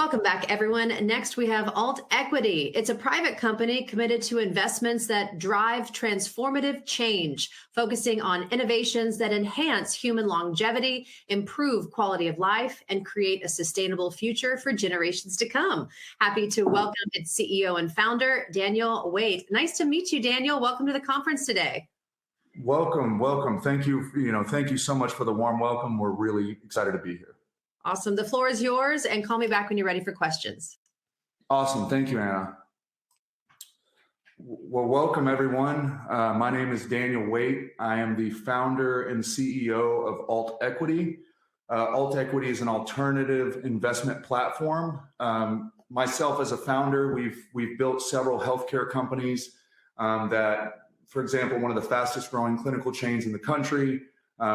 Welcome back, everyone. Next, we have Alt Equity. It's a private company committed to investments that drive transformative change, focusing on innovations that enhance human longevity, improve quality of life, and create a sustainable future for generations to come. Happy to welcome its CEO and founder, Daniel Waite. Nice to meet you, Daniel. Welcome to the conference today. Welcome. Thank you. Thank you so much for the warm welcome. We're really excited to be here. Awesome. The floor is yours, and call me back when you're ready for questions. Awesome. Thank you, Anna. Well, welcome, everyone. My name is Daniel Waite. I am the founder and CEO of Alt Equity. Alt Equity is an alternative investment platform. Myself as a founder, we've built several healthcare companies that, for example, one of the fastest growing clinical chains in the country.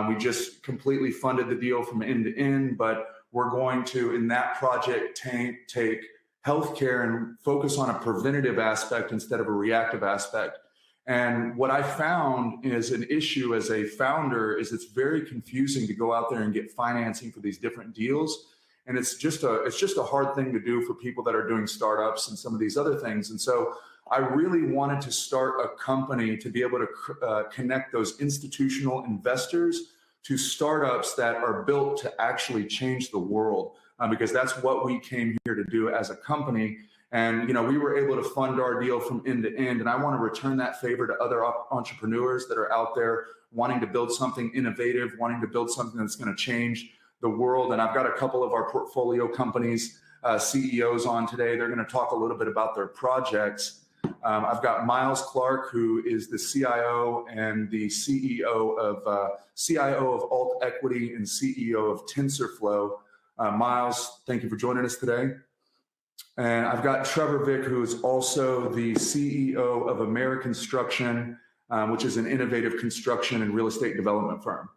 We just completely funded the deal from end to end, but we're going to, in that project, take healthcare and focus on a preventative aspect instead of a reactive aspect. And what I found is an issue as a founder is it's very confusing to go out there and get financing for these different deals. And it's just a hard thing to do for people that are doing startups and some of these other things. And so I really wanted to start a company to be able to connect those institutional investors to startups that are built to actually change the world, because that's what we came here to do as a company. And we were able to fund our deal from end to end. And I want to return that favor to other entrepreneurs that are out there wanting to build something innovative, wanting to build something that's going to change the world. And I've got a couple of our portfolio companies CEOs on today. They're going to talk a little bit about their projects. I've got Miles Clark, who is the CIO and the CIO of Alt Equity and CEO of TensorFlow. Miles, thank you for joining us today. And I've got Trevor Vick, who is also the CEO of American Construction, which is an innovative construction and real estate development firm.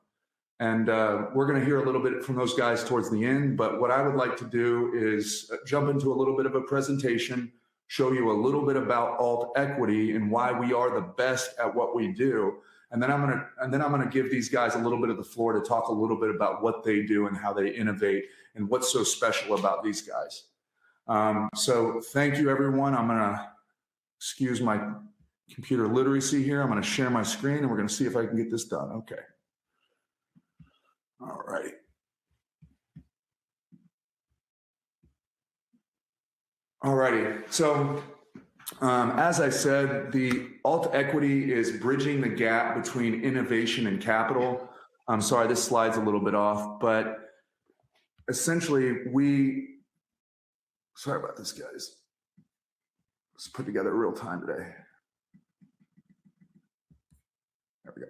And we're going to hear a little bit from those guys towards the end. But what I would like to do is jump into a little bit of a presentation, show you a little bit about Alt Equity and why we are the best at what we do. And then I'm gonna give these guys a little bit of the floor to talk a little bit about what they do and how they innovate and what's so special about these guys. So thank you, everyone. I'm gonna excuse my computer literacy here. I'm gonna share my screen and we're gonna see if I can get this done. Okay. All right. Alrighty, so as I said, the Alt Equity is bridging the gap between innovation and capital. I'm sorry, this slide's a little bit off, but essentially sorry about this, guys. Let's put together real time today. There we go.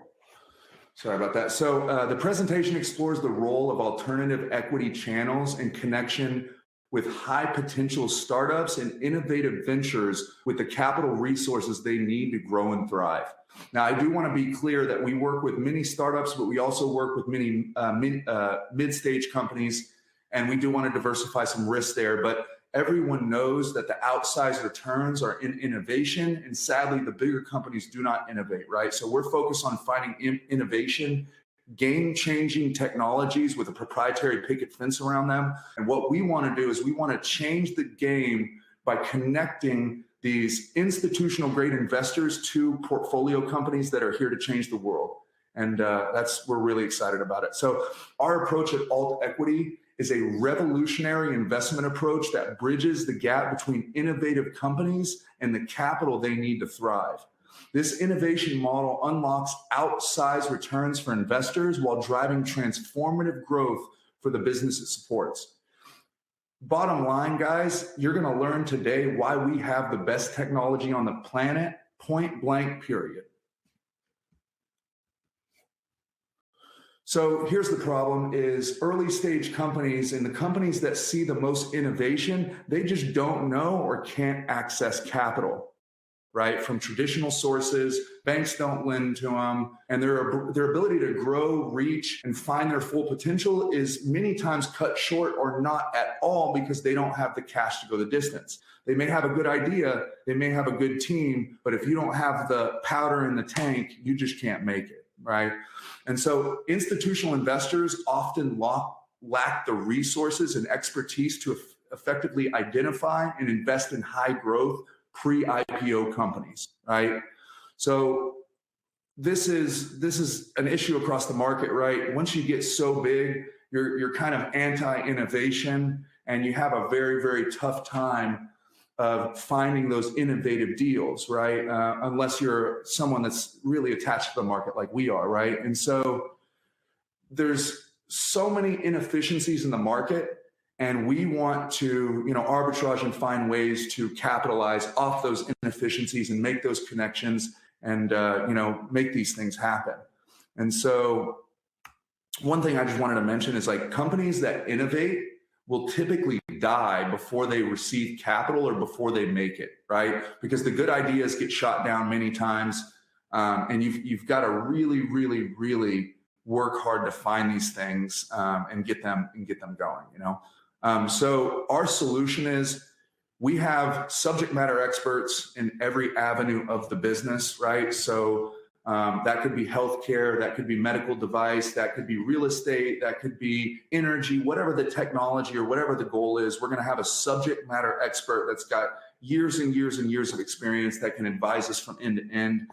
Sorry about that. So the presentation explores the role of alternative equity channels in connection with high potential startups and innovative ventures with the capital resources they need to grow and thrive. Now, I do want to be clear that we work with many startups, but we also work with many mid-stage companies, and we do want to diversify some risks there. But everyone knows that the outsized returns are in innovation, and sadly, the bigger companies do not innovate, right? So we're focused on finding innovation, game-changing technologies with a proprietary picket fence around them. And what we want to do is we want to change the game by connecting these institutional-grade investors to portfolio companies that are here to change the world. And we're really excited about it. So our approach at Alt Equity is a revolutionary investment approach that bridges the gap between innovative companies and the capital they need to thrive. This innovation model unlocks outsized returns for investors while driving transformative growth for the business it supports. Bottom line, guys, you're going to learn today why we have the best technology on the planet, point blank, period. So here's the problem is early stage companies and the companies that see the most innovation, they just don't know or can't access capital, right? From traditional sources, banks don't lend to them, and their ability to grow, reach, and find their full potential is many times cut short or not at all because they don't have the cash to go the distance. They may have a good idea, they may have a good team, but if you don't have the powder in the tank, you just can't make it, right? And so institutional investors often lack the resources and expertise to effectively identify and invest in high growth pre-IPO companies, right? So this is an issue across the market, right? Once you get so big, you're kind of anti-innovation, and you have a very, very tough time of finding those innovative deals, right? Unless you're someone that's really attached to the market like we are, right? And so there's so many inefficiencies in the market, and we want to, arbitrage and find ways to capitalize off those inefficiencies and make those connections and, make these things happen. And so one thing I just wanted to mention is, like, companies that innovate will typically die before they receive capital or before they make it, right? Because the good ideas get shot down many times, and you've got to really, really, really work hard to find these things and get them going. So our solution is, we have subject matter experts in every avenue of the business, right? So that could be healthcare, that could be medical device, that could be real estate, that could be energy, whatever the technology or whatever the goal is. We're going to have a subject matter expert that's got years and years and years of experience that can advise us from end to end.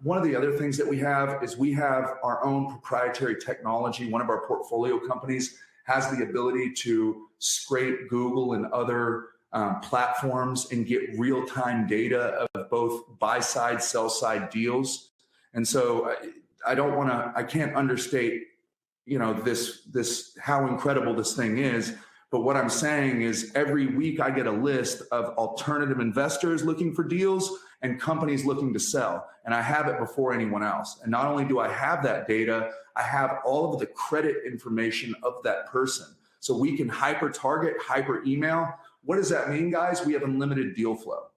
One of the other things that we have is we have our own proprietary technology. One of our portfolio companies has the ability to scrape Google and other platforms and get real-time data of both buy-side, sell-side deals. And so I can't understate, this how incredible this thing is. But what I'm saying is, every week I get a list of alternative investors looking for deals and companies looking to sell. And I have it before anyone else. And not only do I have that data, I have all of the credit information of that person. So we can hyper target, hyper email. What does that mean, guys? We have unlimited deal flow.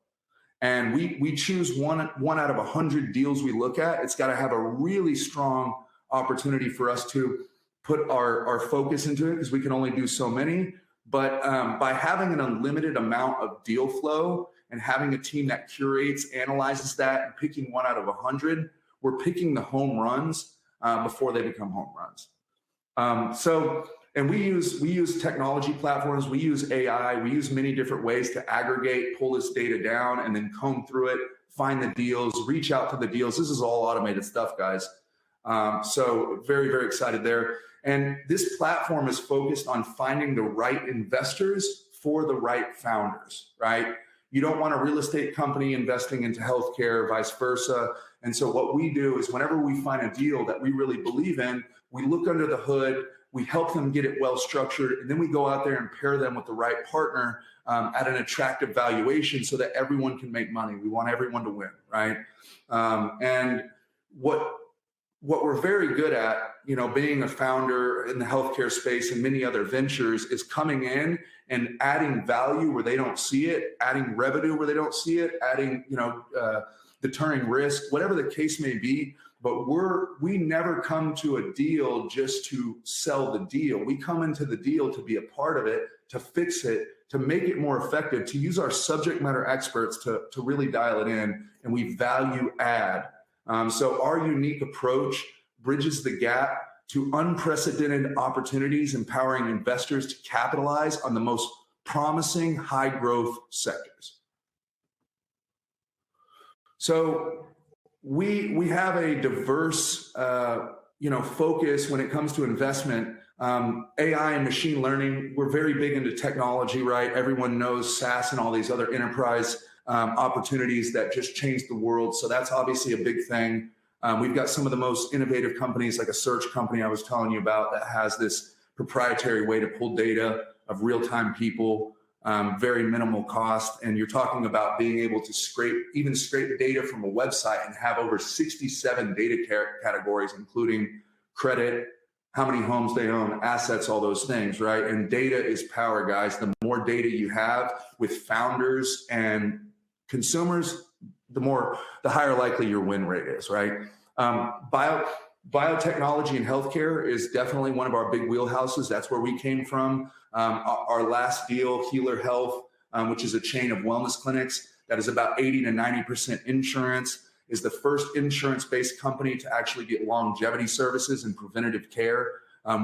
And we choose one out of 100 deals we look at. It's got to have a really strong opportunity for us to put our focus into it, because we can only do so many. But by having an unlimited amount of deal flow and having a team that curates, analyzes that, and picking one out of 100, we're picking the home runs before they become home runs. And we use technology platforms, we use AI, we use many different ways to aggregate, pull this data down, and then comb through it, find the deals, reach out to the deals. This is all automated stuff, guys. So very, very excited there. And this platform is focused on finding the right investors for the right founders, right? You don't want a real estate company investing into healthcare, vice versa. And so what we do is, whenever we find a deal that we really believe in, we look under the hood, we help them get it well structured, and then we go out there and pair them with the right partner at an attractive valuation so that everyone can make money. We want everyone to win, right? And what we're very good at, being a founder in the healthcare space and many other ventures, is coming in and adding value where they don't see it, adding revenue where they don't see it, adding, deterring risk, whatever the case may be. But we never come to a deal just to sell the deal. We come into the deal to be a part of it, to fix it, to make it more effective, to use our subject matter experts to really dial it in, and we value add. So our unique approach bridges the gap to unprecedented opportunities, empowering investors to capitalize on the most promising high growth sectors. So we have a diverse focus when it comes to investment. AI and machine learning, we're very big into technology, right? Everyone knows SaaS and all these other enterprise opportunities that just changed the world. So that's obviously a big thing. We've got some of the most innovative companies, like a search company I was telling you about, that has this proprietary way to pull data of real-time people, very minimal cost. And you're talking about being able to scrape data from a website and have over 67 data categories, including credit, how many homes they own, assets, all those things, right? And data is power, guys. The more data you have with founders and consumers, the higher likely your win rate is, right? Biotechnology and healthcare is definitely one of our big wheelhouses. That's where we came from. Our last deal, Healer Health, which is a chain of wellness clinics that is about 80 to 90% insurance, is the first insurance-based company to actually get longevity services and preventative care.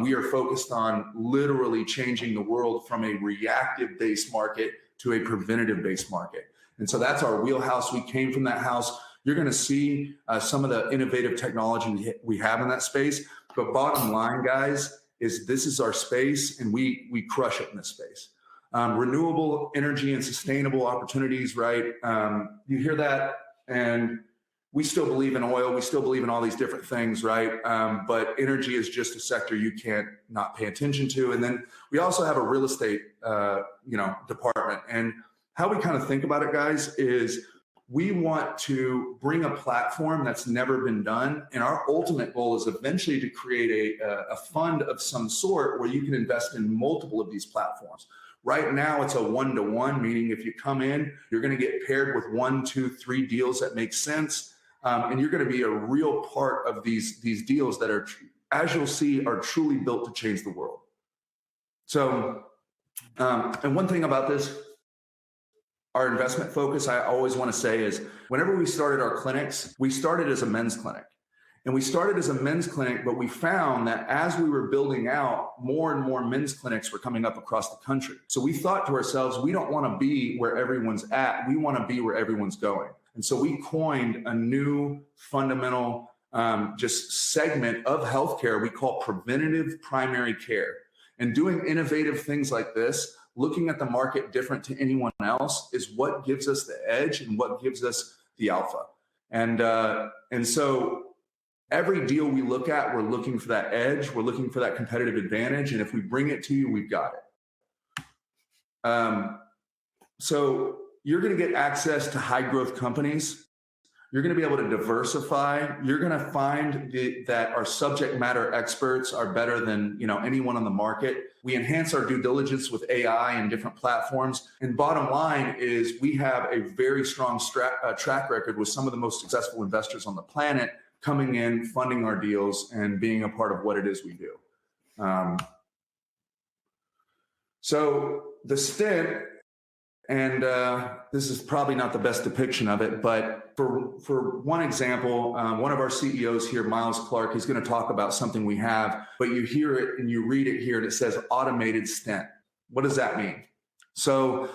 We are focused on literally changing the world from a reactive-based market to a preventative-based market. And so that's our wheelhouse. We came from that house. You're going to see some of the innovative technology we have in that space. But bottom line, guys, is this is our space, and we crush it in this space. Renewable energy and sustainable opportunities, right? You hear that, and we still believe in oil. We still believe in all these different things, right? But energy is just a sector you can't not pay attention to. And then we also have a real estate, department. And how we kind of think about it, guys, is we want to bring a platform that's never been done. And our ultimate goal is eventually to create a fund of some sort where you can invest in multiple of these platforms. Right now, it's a one-to-one, meaning if you come in, you're going to get paired with 1, 2, 3 deals that make sense. And you're going to be a real part of these deals that are, as you'll see, are truly built to change the world. So, and one thing about this, our investment focus, I always want to say is whenever we started our clinics, we started as a men's clinic. And we started as a men's clinic, but we found that as we were building out, more and more men's clinics were coming up across the country. So we thought to ourselves, we don't want to be where everyone's at. We want to be where everyone's going. And so we coined a new fundamental just segment of healthcare we call preventative primary care. And doing innovative things like this, looking at the market different to anyone else, is what gives us the edge and what gives us the alpha. And so every deal we look at, we're looking for that edge, we're looking for that competitive advantage, and if we bring it to you, we've got it. So you're going to get access to high growth companies. You're going to be able to diversify. You're going to find that our subject matter experts are better than anyone on the market. We enhance our due diligence with AI and different platforms. And bottom line is we have a very strong track record with some of the most successful investors on the planet coming in, funding our deals, and being a part of what it is we do. So the stint, and this is probably not the best depiction of it, but for one example, one of our CEOs here, Miles Clark, is going to talk about something we have, but you hear it and you read it here and it says automated stent. What does that mean? So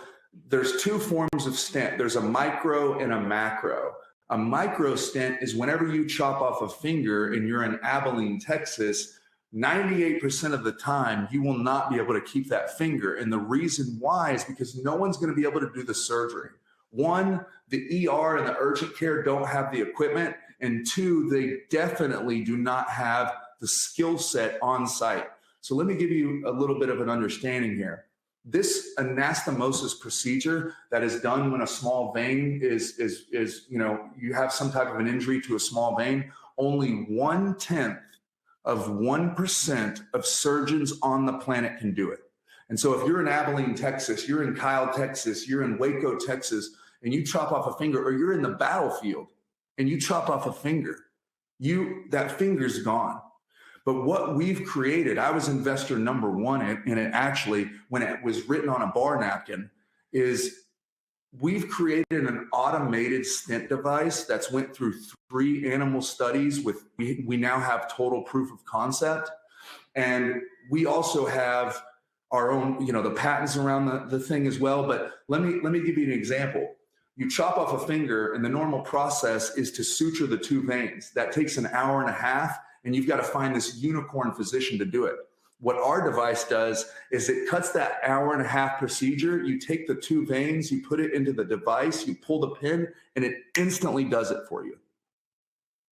there's 2 forms of stent. There's a micro and a macro. A micro stent is whenever you chop off a finger and you're in Abilene, Texas, 98% of the time, you will not be able to keep that finger. And the reason why is because no one's going to be able to do the surgery. 1, the ER and the urgent care don't have the equipment. And 2, they definitely do not have the skill set on site. So let me give you a little bit of an understanding here. This anastomosis procedure that is done when a small vein is you have some type of an injury to a small vein, only 1/10 of 1% of surgeons on the planet can do it. And so if you're in Abilene, Texas, you're in Kyle, Texas, you're in Waco, Texas, and you chop off a finger, or you're in the battlefield and you chop off a finger, that finger's gone. But what we've created, I was investor number 1 in it actually, when it was written on a bar napkin, is we've created an automated stent device that's went through 3 animal studies with, we now have total proof of concept. And we also have our own, the patents around the thing as well. But let me give you an example. You chop off a finger and the normal process is to suture the 2 veins. That takes an hour and a half, and you've got to find this unicorn physician to do it. What our device does is it cuts that hour and a half procedure. You take the 2 veins, you put it into the device, you pull the pin, and it instantly does it for you.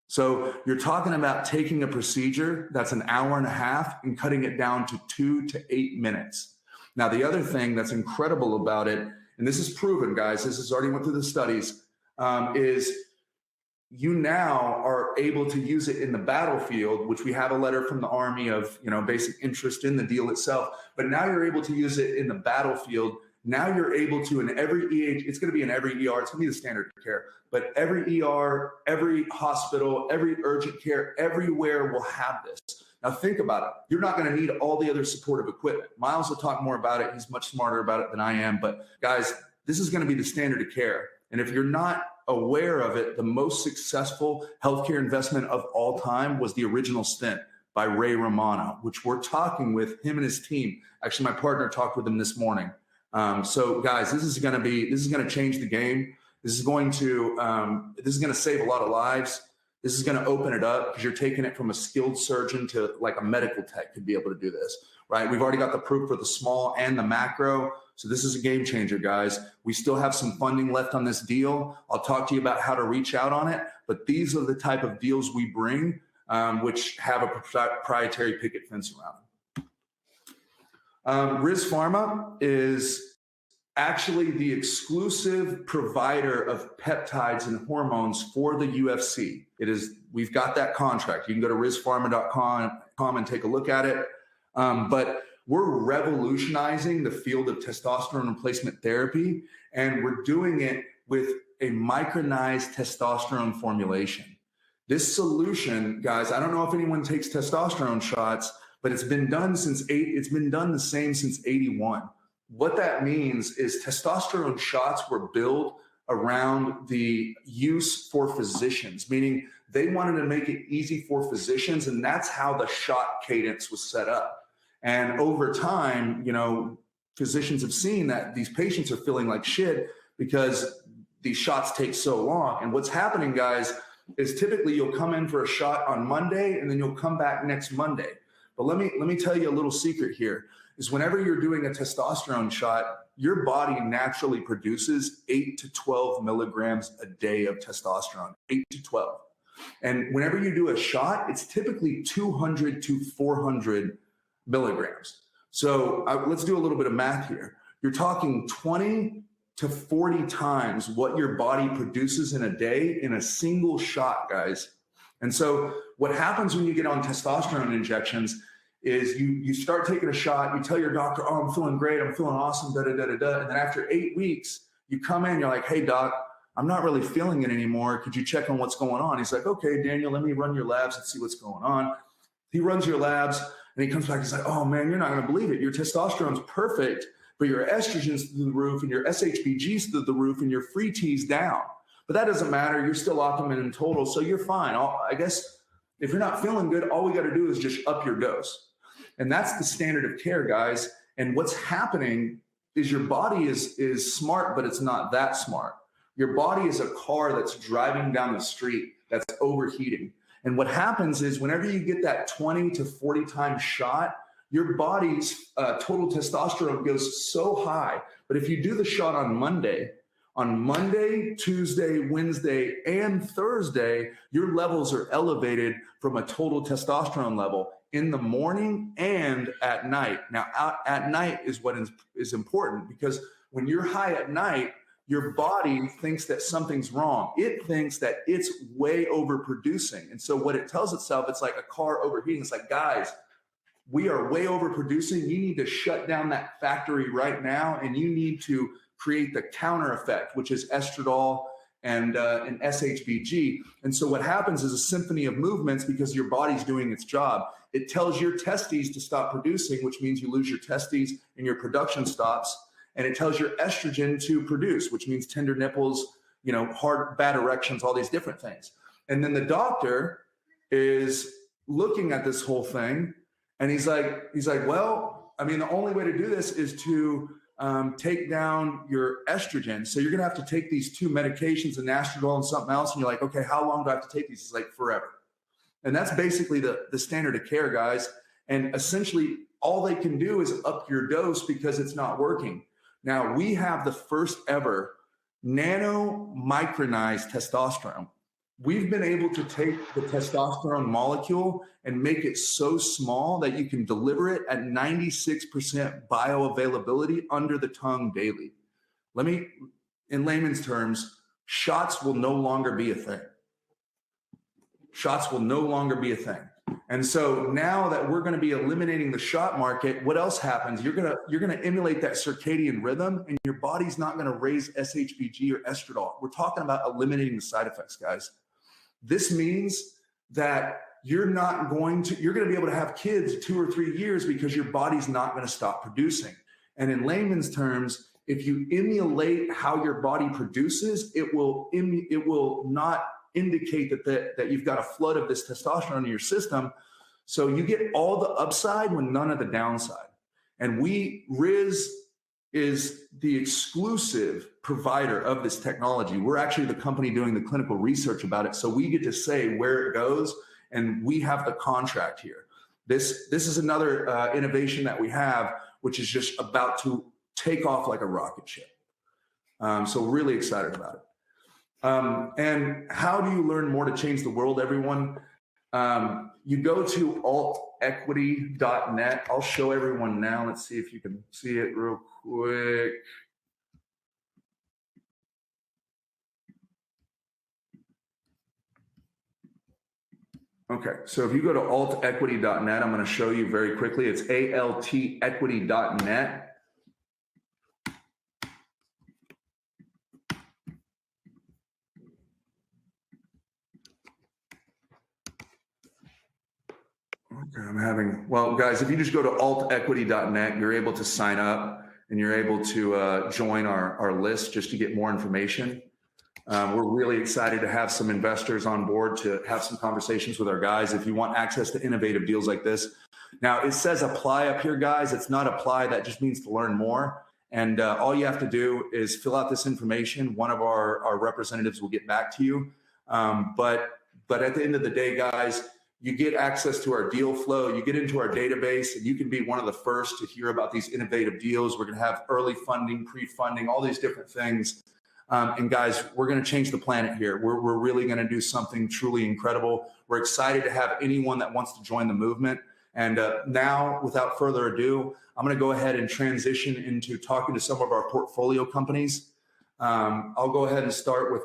So you're talking about taking a procedure that's an hour and a half and cutting it down to 2 to 8 minutes. Now, the other thing that's incredible about it, and this is proven, guys, this has already went through the studies, is you now are able to use it in the battlefield, which we have a letter from the Army of, basic interest in the deal itself. But now you're able to use it in the battlefield. Now you're able to, in every it's going to be in every ER, it's going to be the standard of care, but every ER, every hospital, every urgent care, everywhere will have this. Now think about it. You're not going to need all the other supportive equipment. Miles will talk more about it. He's much smarter about it than I am. But guys, this is going to be the standard of care. And if you're not aware of it, the most successful healthcare investment of all time was the original stent. by Ray Romano, which we're talking with him and his team. Actually, my partner talked with him this morning. So guys, this is going to change the game. This is going to save a lot of lives. This is going to open it up because you're taking it from a skilled surgeon to like a medical tech could be able to do this, right? We've already got the proof for the small and the macro. So this is a game changer, guys. We still have some funding left on this deal. I'll talk to you about how to reach out on it, but these are the type of deals we bring, which have a proprietary picket fence around them. Riz Pharma is actually the exclusive provider of peptides and hormones for the UFC. We've got that contract. You can go to rizpharma.com and take a look at it. But we're revolutionizing the field of testosterone replacement therapy, and we're doing it with a micronized testosterone formulation. This solution, guys, I don't know if anyone takes testosterone shots, but it's been done the same since 81. What that means is testosterone shots were built around the use for physicians, meaning they wanted to make it easy for physicians, and that's how the shot cadence was set up. And over time, physicians have seen that these patients are feeling like shit because these shots take so long. And what's happening, guys, is typically you'll come in for a shot on Monday and then you'll come back next Monday. But let me tell you a little secret here. Is whenever you're doing a testosterone shot, your body naturally produces 8 to 12 milligrams a day of testosterone, 8 to 12. And whenever you do a shot, it's typically 200 to 400 milligrams. So let's do a little bit of math here. You're talking 20 to 40 times what your body produces in a day in a single shot, guys. And so what happens when you get on testosterone injections is you start taking a shot, you tell your doctor, oh, I'm feeling great, I'm feeling awesome, da-da-da-da-da. And then after 8 weeks, you come in, you're like, hey, doc, I'm not really feeling it anymore. Could you check on what's going on? He's like, okay, Daniel, let me run your labs and see what's going on. He runs your labs and he comes back, he's like, oh man, you're not gonna believe it. Your testosterone's perfect, but your estrogen's through the roof and your SHBG's through the roof and your free T's down. But that doesn't matter, you're still optimum in total, so you're fine. I guess if you're not feeling good, all we gotta do is just up your dose. And that's the standard of care, guys. And what's happening is your body is smart, but it's not that smart. Your body is a car that's driving down the street that's overheating. And what happens is whenever you get that 20 to 40 times shot, your body's total testosterone goes so high. But if you do the shot on Monday, Tuesday, Wednesday, and Thursday, your levels are elevated from a total testosterone level in the morning and at night. Now, at night is what is important, because when you're high at night, your body thinks that something's wrong. It thinks that it's way overproducing. And so what it tells itself, it's like a car overheating. It's like, guys, we are way overproducing. You need to shut down that factory right now, and you need to create the counter effect, which is estradiol and SHBG. And so what happens is a symphony of movements because your body's doing its job. It tells your testes to stop producing, which means you lose your testes and your production stops. And it tells your estrogen to produce, which means tender nipples, hard, bad erections, all these different things. And then the doctor is looking at this whole thing, and he's like, well, I mean, the only way to do this is to take down your estrogen. So you're going to have to take these 2 medications, an estradiol and something else. And you're like, okay, how long do I have to take these? It's like forever. And that's basically the standard of care, guys. And essentially all they can do is up your dose because it's not working. Now, we have the first ever nano micronized testosterone. We've been able to take the testosterone molecule and make it so small that you can deliver it at 96% bioavailability under the tongue daily. In layman's terms, shots will no longer be a thing. Shots will no longer be a thing. And so now that we're going to be eliminating the shot market, what else happens? You're going to emulate that circadian rhythm, and your body's not going to raise SHBG or estradiol. We're talking about eliminating the side effects, guys. This means that you're going to be able to have kids 2 or 3 years because your body's not going to stop producing. And in layman's terms, if you emulate how your body produces, it will not indicate that you've got a flood of this testosterone in your system. So you get all the upside with none of the downside. And Riz is the exclusive provider of this technology. We're actually the company doing the clinical research about it. So we get to say where it goes, and we have the contract here. This is another innovation that we have, which is just about to take off like a rocket ship. So really excited about it. And how do you learn more to change the world, everyone? You go to altequity.net. I'll show everyone now. Let's see if you can see it real quick. Okay, so if you go to altequity.net, I'm going to show you very quickly. It's altequity.net. Okay, well, guys, if you just go to altequity.net, you're able to sign up and you're able to join our list just to get more information. We're really excited to have some investors on board to have some conversations with our guys. If you want access to innovative deals like this. Now, it says apply up here, guys. It's not apply. That just means to learn more. And all you have to do is fill out this information. One of our representatives will get back to you. But at the end of the day, guys, you get access to our deal flow. You get into our database, and you can be one of the first to hear about these innovative deals. We're going to have early funding, pre-funding, all these different things. And guys, we're going to change the planet here. We're really going to do something truly incredible. We're excited to have anyone that wants to join the movement. And now, without further ado, I'm going to go ahead and transition into talking to some of our portfolio companies. I'll go ahead and start with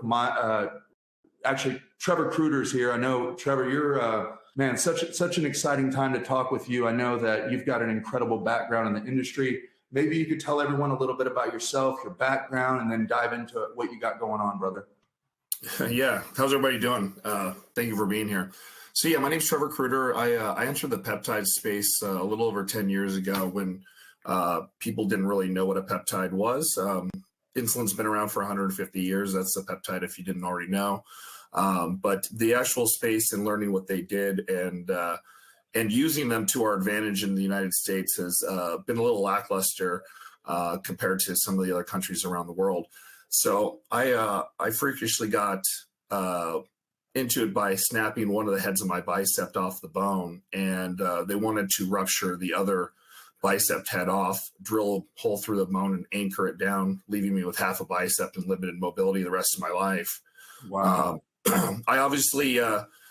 actually, Trevor Kruder's here. I know, Trevor, you're, man, such an exciting time to talk with you. I know that you've got an incredible background in the industry. Maybe you could tell everyone a little bit about yourself, your background, and then dive into what you got going on, brother. Yeah. How's everybody doing? Thank you for being here. So yeah, my name's Trevor Kruder. I entered the peptide space a little over 10 years ago when people didn't really know what a peptide was. Insulin's been around for 150 years. That's a peptide if you didn't already know. But the actual space and learning what they did and using them to our advantage in the United States has been a little lackluster compared to some of the other countries around the world. So I freakishly got into it by snapping one of the heads of my bicep off the bone, and they wanted to rupture the other bicep head off, drill a hole through the bone and anchor it down, leaving me with half a bicep and limited mobility the rest of my life. Wow. I obviously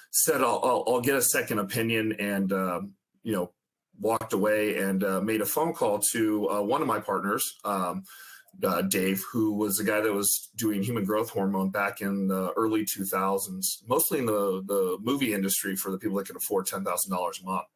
said I'll get a second opinion, and walked away and made a phone call to one of my partners, Dave, who was the guy that was doing human growth hormone back in the early 2000s, mostly in the movie industry for the people that can afford $10,000 a month.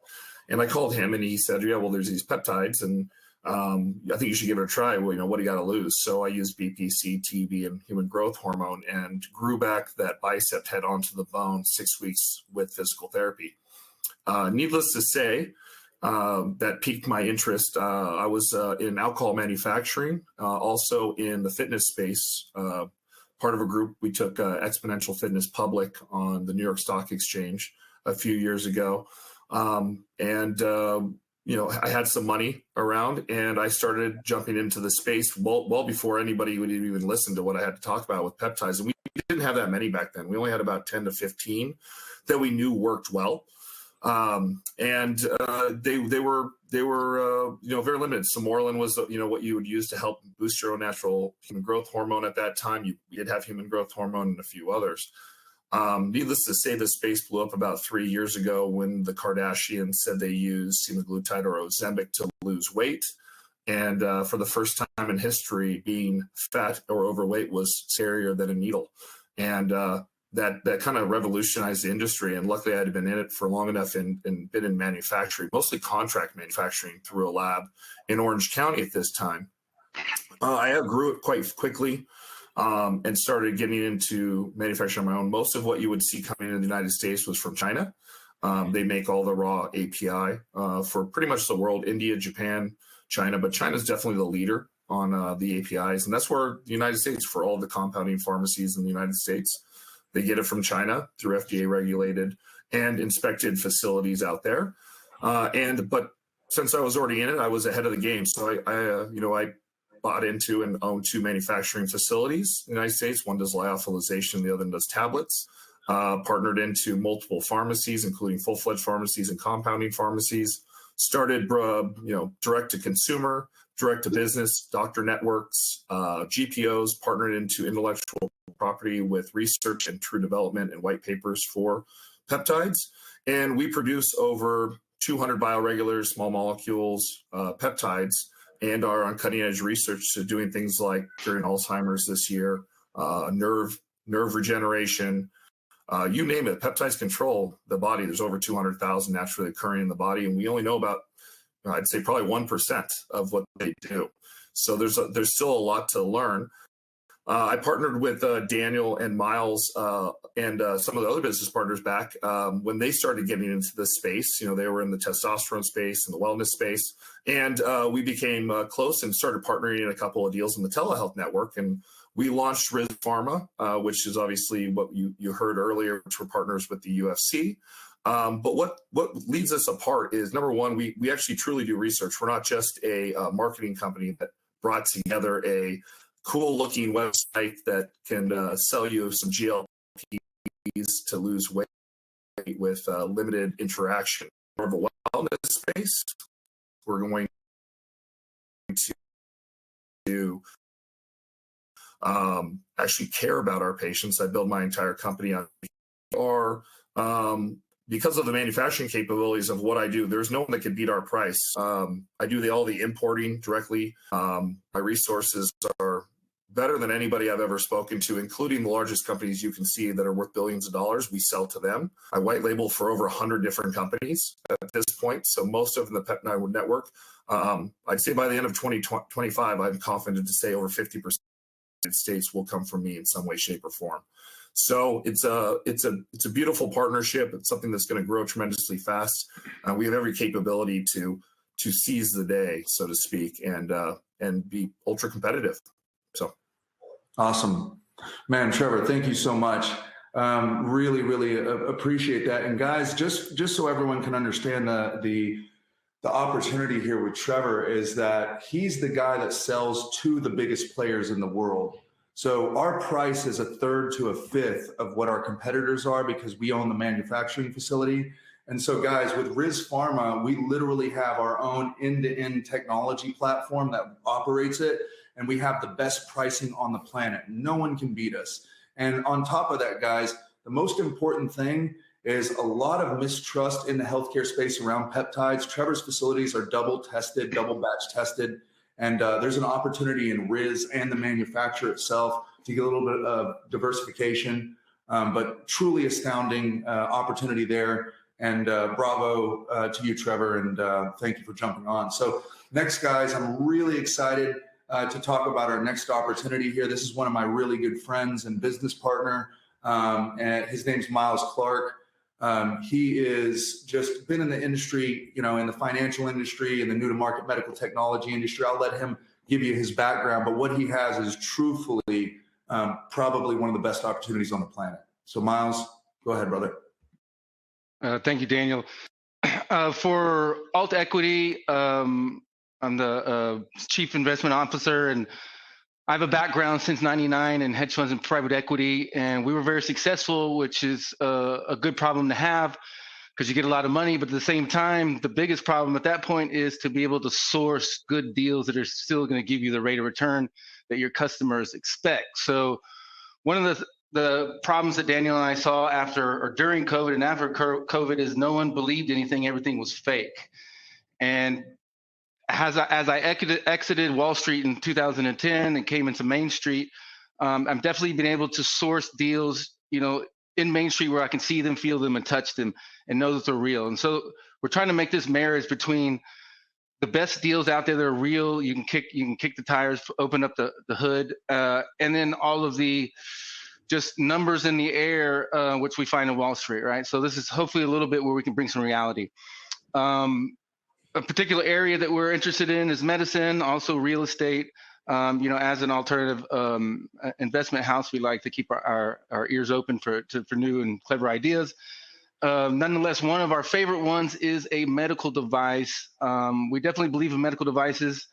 And I called him, and he said, yeah, well, there's these peptides, and I think you should give it a try. Well, what do you got to lose? So I used BPC, TB, and human growth hormone and grew back that bicep head onto the bone 6 weeks with physical therapy. Needless to say, that piqued my interest. I was in alcohol manufacturing, also in the fitness space, part of a group. We took Exponential Fitness public on the New York Stock Exchange a few years ago. I had some money around, and I started jumping into the space well before anybody would even listen to what I had to talk about with peptides. And we didn't have that many back then. We only had about 10 to 15 that we knew worked well. They were very limited. Samorlin was, what you would use to help boost your own natural human growth hormone at that time. You'd have human growth hormone and a few others. Needless to say, the space blew up about 3 years ago when the Kardashians said they used semaglutide or Ozempic to lose weight. And for the first time in history, being fat or overweight was scarier than a needle. And that kind of revolutionized the industry. And luckily, I had been in it for long enough and been in manufacturing, mostly contract manufacturing through a lab in Orange County at this time. I grew it quite quickly. And started getting into manufacturing on my own. Most of what you would see coming in the United States was from China. They make all the raw API for pretty much the world, India, Japan, China, but China's definitely the leader on the APIs. And that's where the United States, for all the compounding pharmacies in the United States, they get it from China through FDA regulated and inspected facilities out there. But since I was already in it, I was ahead of the game. So I bought into and own 2 manufacturing facilities in the United States. One does lyophilization, the other does tablets. Partnered into multiple pharmacies, including full-fledged pharmacies and compounding pharmacies. Started, direct to consumer, direct to business, doctor networks, GPOs, partnered into intellectual property with research and true development and white papers for peptides. And we produce over 200 bioregulars, small molecules, peptides, and are on cutting edge research to doing things like curing Alzheimer's this year, nerve regeneration, you name it. Peptides control the body. There's over 200,000 naturally occurring in the body, and we only know about, I'd say, probably 1% of what they do. So there's still a lot to learn. I partnered with Daniel and Miles and some of the other business partners back when they started getting into this space. They were in the testosterone space and the wellness space. And we became close and started partnering in a couple of deals in the telehealth network. And we launched Riz Pharma, which is obviously what you heard earlier, which we're partners with the UFC. But what leads us apart is, number one, we actually truly do research. We're not just a marketing company that brought together a cool looking website that can sell you some GLPs to lose weight with limited interaction. More of a wellness space. We're going to actually care about our patients. I build my entire company on because of the manufacturing capabilities of what I do, there's no one that can beat our price. I do all the importing directly. My resources are better than anybody I've ever spoken to, including the largest companies you can see that are worth billions of dollars. We sell to them. I white label for over 100 different companies at this point. So most of them in the peptide network. I'd say by the end of 2025, I'm confident to say over 50% of the United States will come from me in some way, shape, or form. So it's a beautiful partnership. It's something that's going to grow tremendously fast. We have every capability to seize the day, so to speak, and be ultra competitive. So awesome, man, Trevor. Thank you so much. Really, really appreciate that. And guys, just so everyone can understand the opportunity here with Trevor is that he's the guy that sells to the biggest players in the world. So our price is a third to a fifth of what our competitors are because we own the manufacturing facility. And so guys, with Riz Pharma, we literally have our own end-to-end technology platform that operates it. And we have the best pricing on the planet. No one can beat us. And on top of that, guys, the most important thing is a lot of mistrust in the healthcare space around peptides. Trevor's facilities are double tested, double batch tested. And there's an opportunity in Riz and the manufacturer itself to get a little bit of diversification, but truly astounding opportunity there. And bravo to you, Trevor, and thank you for jumping on. So next, guys, I'm really excited to talk about our next opportunity here. This is one of my really good friends and business partner, and his name's Miles Clark. He is just been in the industry, in the financial industry and the new to market medical technology industry. I'll let him give you his background, but what he has is truthfully probably one of the best opportunities on the planet. So Miles, go ahead, brother. Thank you, Daniel. For Alt Equity, I'm the chief investment officer, and I have a background since '99 in hedge funds and private equity, and we were very successful, which is a good problem to have because you get a lot of money. But at the same time, the biggest problem at that point is to be able to source good deals that are still going to give you the rate of return that your customers expect. So one of the problems that Daniel and I saw after or during COVID and after COVID is no one believed anything. Everything was fake. And as I exited Wall Street in 2010 and came into Main Street, I've definitely been able to source deals, in Main Street where I can see them, feel them, and touch them, and know that they're real. And so we're trying to make this marriage between the best deals out there that are real. You can kick the tires, open up the hood, and then all of the just numbers in the air, which we find in Wall Street, right? So this is hopefully a little bit where we can bring some reality. A particular area that we're interested in is medicine, also real estate. As an alternative investment house, we like to keep our ears open for new and clever ideas. Nonetheless, one of our favorite ones is a medical device. We definitely believe in medical devices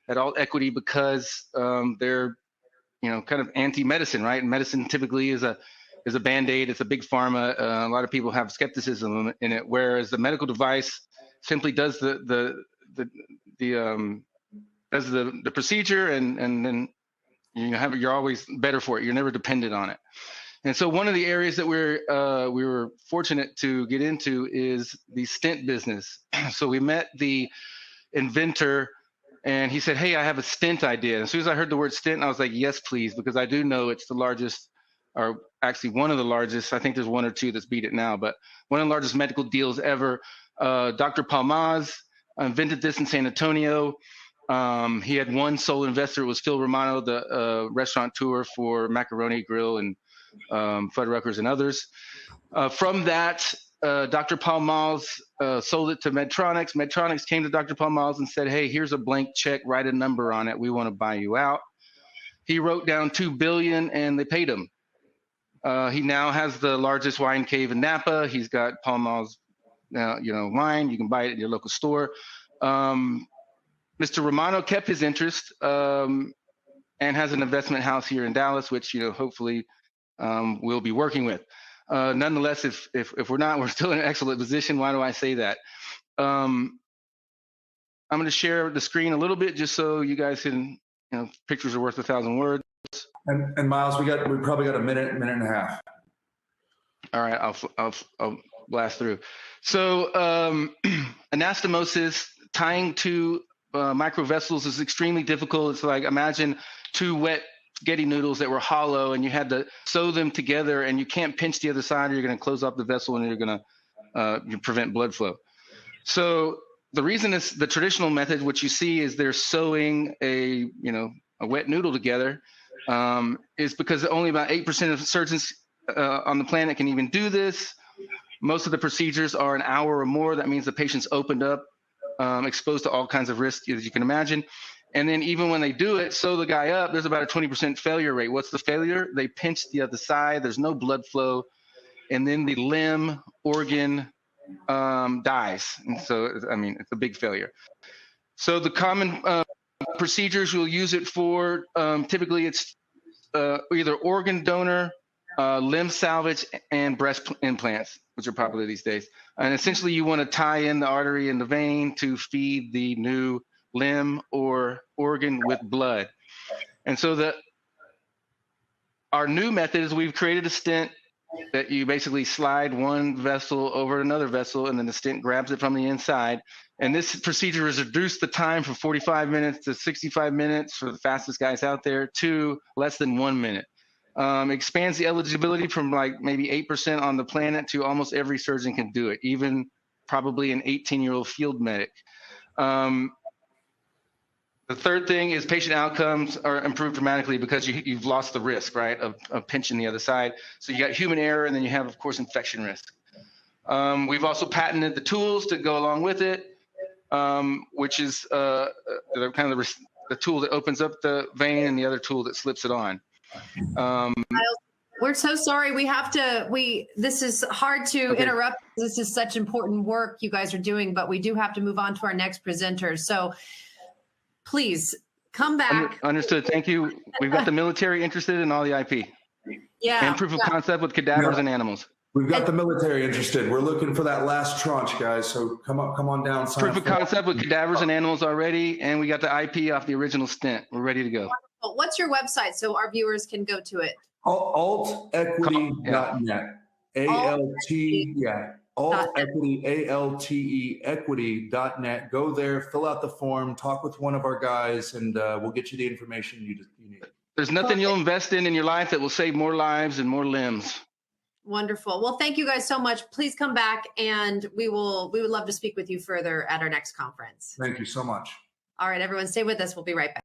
at Alt Equity because they're, kind of anti-medicine, right? And medicine typically is a Band-Aid. It's a big pharma. A lot of people have skepticism in it, whereas the medical device simply does the procedure, and then you're always better for it. You're never dependent on it. And so one of the areas that we were fortunate to get into is the stent business. So we met the inventor, and he said, "Hey, I have a stent idea." And as soon as I heard the word stent, I was like, "Yes, please," because I do know it's the largest, or actually one of the largest. I think there's one or two that's beat it now, but one of the largest medical deals ever. Dr. Palmaz invented this in San Antonio. He had one sole investor. It was Phil Romano, the restaurateur for Macaroni Grill and Fuddruckers and others. From that, Dr. Palmaz sold it to Medtronic. Medtronic came to Dr. Palmaz and said, "Hey, here's a blank check. Write a number on it. We want to buy you out." He wrote down $2 billion, and they paid him. He now has the largest wine cave in Napa. He's got Palmaz, wine. You can buy it at your local store. Mr. Romano kept his interest and has an investment house here in Dallas, which hopefully we'll be working with. Nonetheless, if we're not, we're still in an excellent position. Why do I say that? I'm going to share the screen a little bit just so you guys can, pictures are worth 1,000 words. And Miles, we probably got a minute and a half. All right, I'll blast through. So anastomosis, tying to microvessels is extremely difficult. It's like, imagine two wet spaghetti noodles that were hollow, and you had to sew them together, and you can't pinch the other side, or you're going to close up the vessel, and you're going to prevent blood flow. So the reason is the traditional method, what you see is they're sewing a wet noodle together, is because only about 8% of surgeons on the planet can even do this. Most of the procedures are an hour or more. That means the patient's opened up, exposed to all kinds of risks, as you can imagine. And then even when they do it, sew the guy up, there's about a 20% failure rate. What's the failure? They pinch the other side. There's no blood flow. And then the limb organ dies. And so, it's a big failure. So the common procedures we'll use it for, typically it's either organ donor, limb salvage, and breast implants, which are popular these days. And essentially you want to tie in the artery and the vein to feed the new limb or organ with blood. And so our new method is we've created a stent that you basically slide one vessel over another vessel, and then the stent grabs it from the inside. And this procedure has reduced the time from 45 minutes to 65 minutes for the fastest guys out there to less than 1 minute. Expands the eligibility from like maybe 8% on the planet to almost every surgeon can do it, even probably an 18-year-old field medic. The third thing is patient outcomes are improved dramatically because you've lost the risk, right, of pinching the other side. So you got human error, and then you have, of course, infection risk. We've also patented the tools to go along with it, which is kind of the tool that opens up the vein and the other tool that slips it on. We're so sorry. This is hard to interrupt. This is such important work you guys are doing, but we do have to move on to our next presenter. So please come back. Understood. Thank you. We've got the military interested in all the IP. Yeah. And proof of concept with cadavers and animals. We've got the military interested. We're looking for that last tranche, guys. So come on down. Proof of concept with cadavers and animals already. And we got the IP off the original stent. We're ready to go. Wonderful. What's your website so our viewers can go to it? altequity.net. altequity, ALTE equity.net. Go there, fill out the form, talk with one of our guys, and we'll get you the information you need. There's nothing you'll invest in your life that will save more lives and more limbs. Wonderful. Well, thank you guys so much. Please come back, and we would love to speak with you further at our next conference. Thank you so much. All right, everyone, stay with us. We'll be right back.